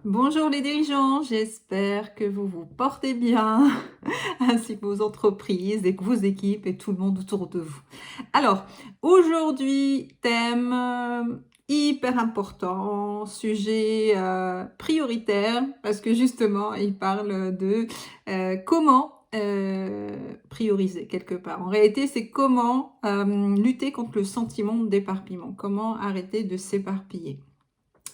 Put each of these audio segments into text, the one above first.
Bonjour les dirigeants, j'espère que vous vous portez bien, ainsi que vos entreprises et que vos équipes et tout le monde autour de vous. Alors, aujourd'hui, thème hyper important, sujet prioritaire, parce que justement, il parle de comment prioriser quelque part. En réalité, c'est comment lutter contre le sentiment d'éparpillement, comment arrêter de s'éparpiller.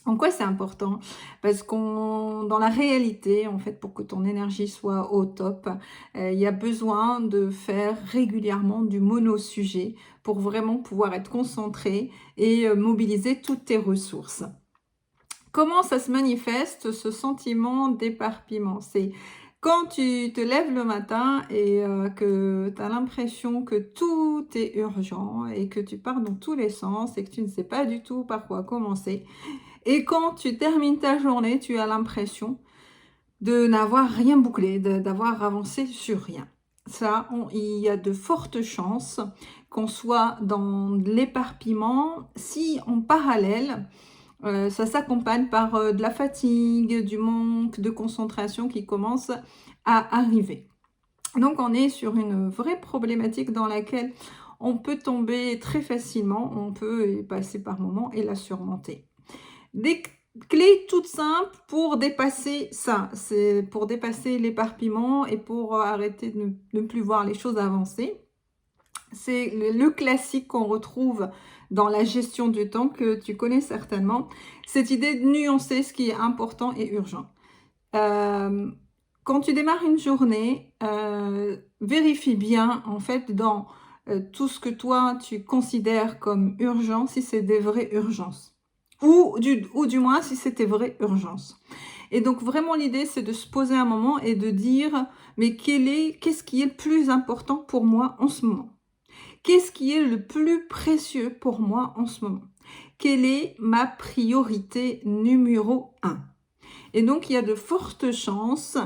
En quoi c'est important? Parce qu'on dans la réalité, en fait, pour que ton énergie soit au top, il y a besoin de faire régulièrement du monosujet pour vraiment pouvoir être concentré et mobiliser toutes tes ressources. Comment ça se manifeste, ce sentiment d'éparpillement? C'est quand tu te lèves le matin et que tu as l'impression que tout est urgent et que tu pars dans tous les sens et que tu ne sais pas du tout par quoi commencer. Et quand tu termines ta journée, tu as l'impression de n'avoir rien bouclé, d'avoir avancé sur rien. Ça, il y a de fortes chances qu'on soit dans l'éparpillement si en parallèle, ça s'accompagne par de la fatigue, du manque de concentration qui commence à arriver. Donc on est sur une vraie problématique dans laquelle on peut tomber très facilement, on peut y passer par moments et la surmonter. Des clés toutes simples pour dépasser ça, c'est pour dépasser l'éparpillement et pour arrêter de ne plus voir les choses avancer. C'est le classique qu'on retrouve dans la gestion du temps que tu connais certainement, cette idée de nuancer ce qui est important et urgent. Euh, Quand tu démarres une journée, vérifie bien en fait dans tout ce que toi tu considères comme urgent, si c'est des vraies urgences. Ou du moins si c'était vraie urgence. Et donc vraiment l'idée c'est de se poser un moment et de dire mais qu'est-ce qui est le plus important pour moi en ce moment? Qu'est-ce qui est le plus précieux pour moi en ce moment? Quelle est ma priorité numéro un? Et donc il y a de fortes chances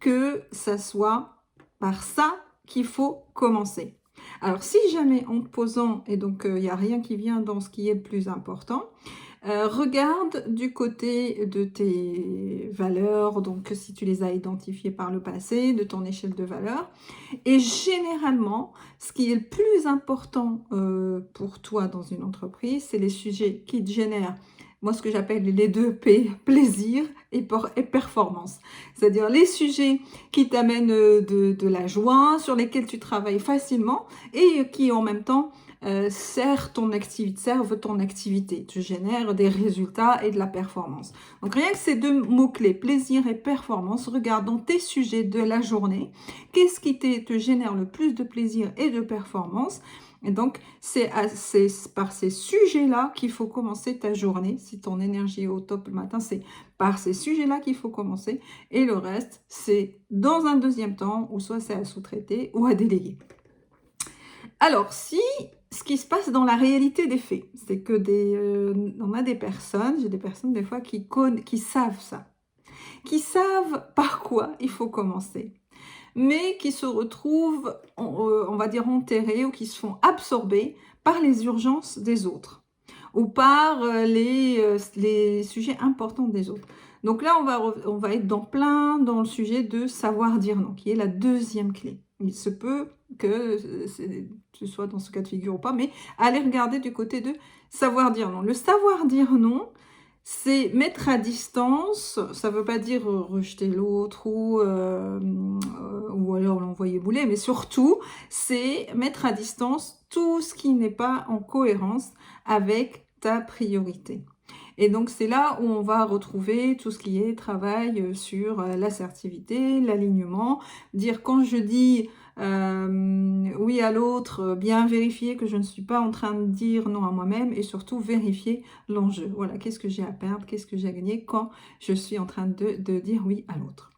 que ça soit par ça qu'il faut commencer. Alors si jamais en te posant, et donc il n'y a rien qui vient dans ce qui est le plus important, regarde du côté de tes valeurs, donc si tu les as identifiées par le passé, de ton échelle de valeurs. Et généralement, ce qui est le plus important pour toi dans une entreprise, c'est les sujets qui te génèrent, moi ce que j'appelle les 2 P, plaisir et performance. C'est-à-dire les sujets qui t'amènent de la joie, sur lesquels tu travailles facilement et qui en même temps servent ton activité, te génèrent des résultats et de la performance. Donc rien que ces 2 mots-clés, plaisir et performance, regarde dans tes sujets de la journée, qu'est-ce qui te génère le plus de plaisir et de performance. Et donc, c'est par ces sujets-là qu'il faut commencer ta journée. Si ton énergie est au top le matin, c'est par ces sujets-là qu'il faut commencer. Et le reste, c'est dans un deuxième temps, ou soit c'est à sous-traiter ou à déléguer. Alors, si ce qui se passe dans la réalité des faits, c'est que on a des personnes, j'ai des personnes des fois qui savent ça, qui savent par quoi il faut commencer, mais qui se retrouvent, on va dire, enterrés ou qui se font absorber par les urgences des autres ou par les sujets importants des autres. Donc là, on va être dans le sujet de savoir dire non, qui est la deuxième clé. Il se peut que ce soit dans ce cas de figure ou pas, mais allez regarder du côté de savoir dire non. Le savoir dire non, c'est mettre à distance, ça ne veut pas dire rejeter l'autre ou alors l'envoyer bouler, mais surtout, c'est mettre à distance tout ce qui n'est pas en cohérence avec ta priorité. Et donc, c'est là où on va retrouver tout ce qui est travail sur l'assertivité, l'alignement, dire quand je dis oui à l'autre, bien vérifier que je ne suis pas en train de dire non à moi-même et surtout vérifier l'enjeu. Voilà, qu'est-ce que j'ai à perdre, qu'est-ce que j'ai à gagner quand je suis en train de dire oui à l'autre.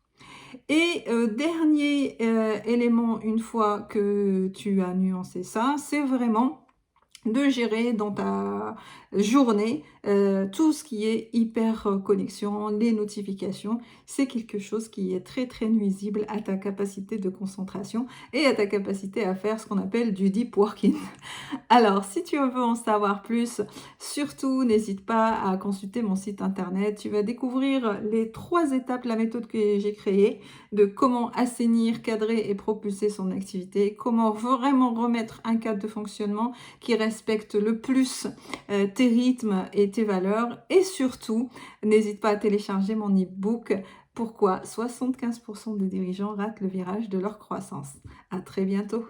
Et dernier élément, une fois que tu as nuancé ça, c'est vraiment de gérer dans ta journée, tout ce qui est hyper, connexion, les notifications. C'est quelque chose qui est très, très nuisible à ta capacité de concentration et à ta capacité à faire ce qu'on appelle du deep working. Alors, si tu veux en savoir plus, surtout n'hésite pas à consulter mon site internet. Tu vas découvrir les 3 étapes, la méthode que j'ai créée, de comment assainir, cadrer et propulser son activité, comment vraiment remettre un cadre de fonctionnement qui respecte le plus tes rythmes et tes valeurs. Et surtout, n'hésite pas à télécharger mon e-book. Pourquoi 75% des dirigeants ratent le virage de leur croissance. À très bientôt.